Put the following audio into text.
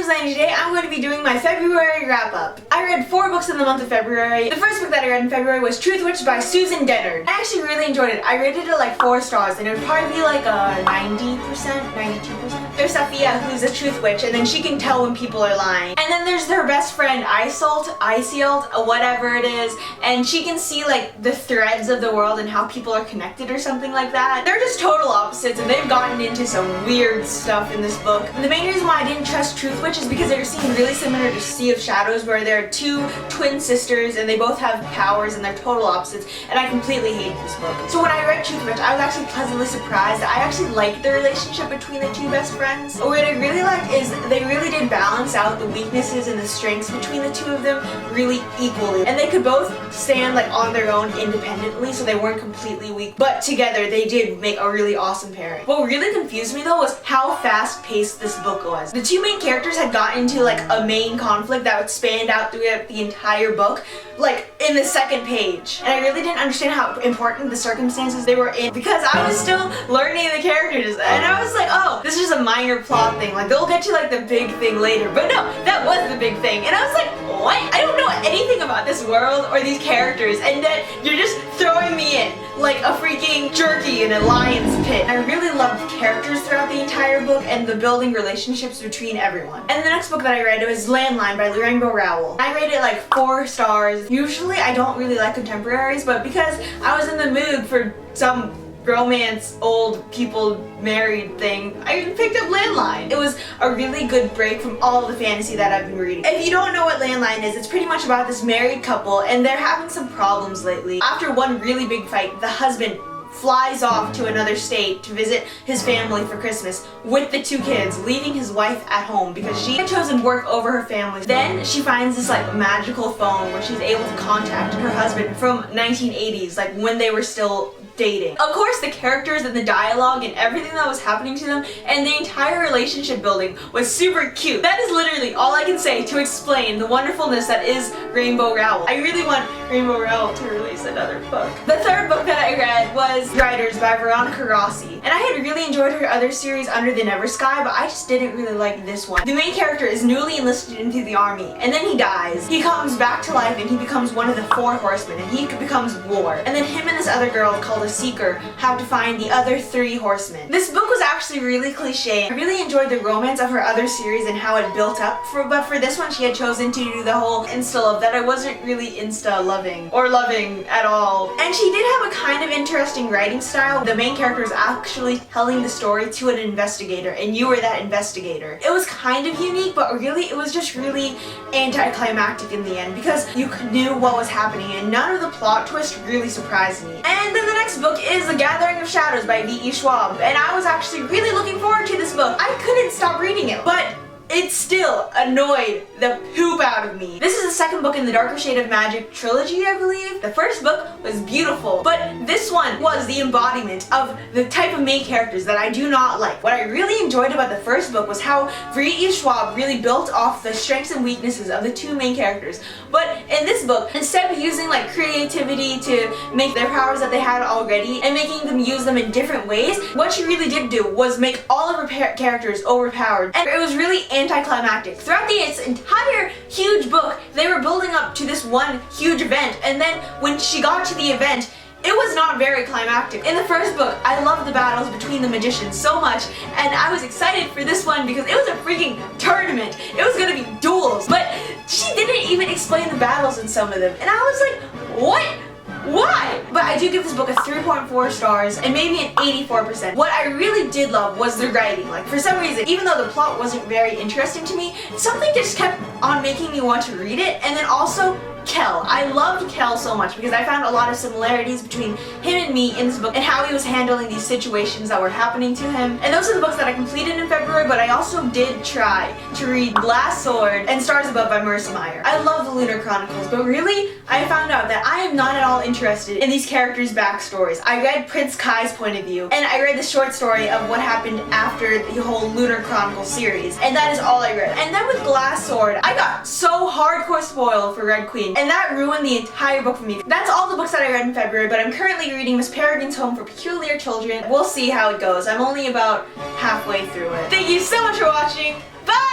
is Lannie. Today I'm going to be doing my February wrap-up. I read 4 books in the month of February. The first book that I read in February was Truth Witch by Susan Dennard. I actually really enjoyed it. I rated it like 4 stars and it would probably be like a 90%, 92%. There's Sophia, who's a truth witch, and then she can tell when people are lying. And then there's her best friend Iseult, whatever it is, and she can see like the threads of the world and how people are connected or something like that. They're just total opposites and they've gotten into some weird stuff in this book. And the main reason why I didn't trust Truth Witch is because they seem really similar to Sea of Shadows, where there are 2 twin sisters and they both have powers and they're total opposites, and I completely hated this book. So when I read Truth Witch, I was actually pleasantly surprised. I actually liked the relationship between the 2 best friends. What I really liked is they really did balance out the weaknesses and the strengths between the 2 of them really equally. And they could both stand like on their own independently, so they weren't completely weak, but together they did make a really awesome pairing. What really confused me though was how fast-paced this book was. The 2 main characters had gotten into like a main conflict that would span out throughout the entire book, like in the 2nd page. And I really didn't understand how important the circumstances they were in because I was still learning the characters, and I was like, oh, this is just a minor plot thing. Like they'll get to like the big thing later. But no, that was the big thing. And I was like, what? I don't know anything about this world or these characters, and then you're just throwing me in like a freaking jerky in a lion's pit. I really loved characters throughout the entire book and the building relationships between everyone. And the next book that I read was Landline by Rainbow Rowell. I rated it like 4 stars. Usually I don't really like contemporaries, but because I was in the mood for some romance, old people married thing, I picked up Landline. It was a really good break from all the fantasy that I've been reading. If you don't know what Landline is, it's pretty much about this married couple and they're having some problems lately. After one really big fight, the husband flies off to another state to visit his family for Christmas with the 2 kids, leaving his wife at home because she had chosen work over her family. Then she finds this like magical phone where she's able to contact her husband from 1980s, like when they were still dating. Of course, the characters and the dialogue and everything that was happening to them and the entire relationship building was super cute. That is literally all I can say to explain the wonderfulness that is Rainbow Rowell. I really want Rainbow Rowell to release another book. The 3rd book that I read was Riders by Veronica Rossi. And I had really enjoyed her other series, Under the Never Sky, but I just didn't really like this one. The main character is newly enlisted into the army, and then he dies. He comes back to life and he becomes one of the 4 horsemen, and he becomes War. And then him and this other girl called a Seeker have to find the other 3 horsemen. This book was actually really cliche. I really enjoyed the romance of her other series and how it built up, but for this one she had chosen to do the whole insta love that I wasn't really insta loving or loving at all. And she did have a kind of interesting writing style. The main character is actually telling the story to an investigator and you were that investigator. It was kind of unique, but really it was just really anticlimactic in the end because you knew what was happening and none of the plot twists really surprised me. And then the next book is The Gathering of Shadows by V.E. Schwab, and I was actually really looking forward to this book. I couldn't stop reading it, but it still annoyed the poop out of me. This is the 2nd book in the Darker Shade of Magic trilogy, I believe. The first book was beautiful, but this one was the embodiment of the type of main characters that I do not like. What I really enjoyed about the first book was how V.E. Schwab really built off the strengths and weaknesses of the 2 main characters. But in this book, instead of using like creativity to make their powers that they had already and making them use them in different ways, what she really did do was make all of her characters overpowered. And it was really anticlimactic. Throughout its entire huge book, they were building up to this one huge event, and then when she got to the event, it was not very climactic. In the first book, I loved the battles between the magicians so much, and I was excited for this one because it was a freaking tournament. It was gonna be duels, but she didn't even explain the battles in some of them, and I was like, what? Why? But I do give this book a 3.4 stars and maybe an 84%. What I really did love was the writing. Like for some reason, even though the plot wasn't very interesting to me, something just kept on making me want to read it. And then also Kel. I loved Kel so much because I found a lot of similarities between him and me in this book and how he was handling these situations that were happening to him. And those are the books that I completed in February, but I also did try to read Glass Sword and Stars Above by Marissa Meyer. I love the Lunar Chronicles, but really, I found out that I am not at all interested in these characters' backstories. I read Prince Kai's point of view, and I read the short story of what happened after the whole Lunar Chronicles series, and that is all I read. And then with Glass Sword, I got so hardcore spoiled for Red Queen, and that ruined the entire book for me. That's all the books that I read in February, but I'm currently reading Miss Peregrine's Home for Peculiar Children. We'll see how it goes. I'm only about halfway through it. Thank you so much for watching. Bye!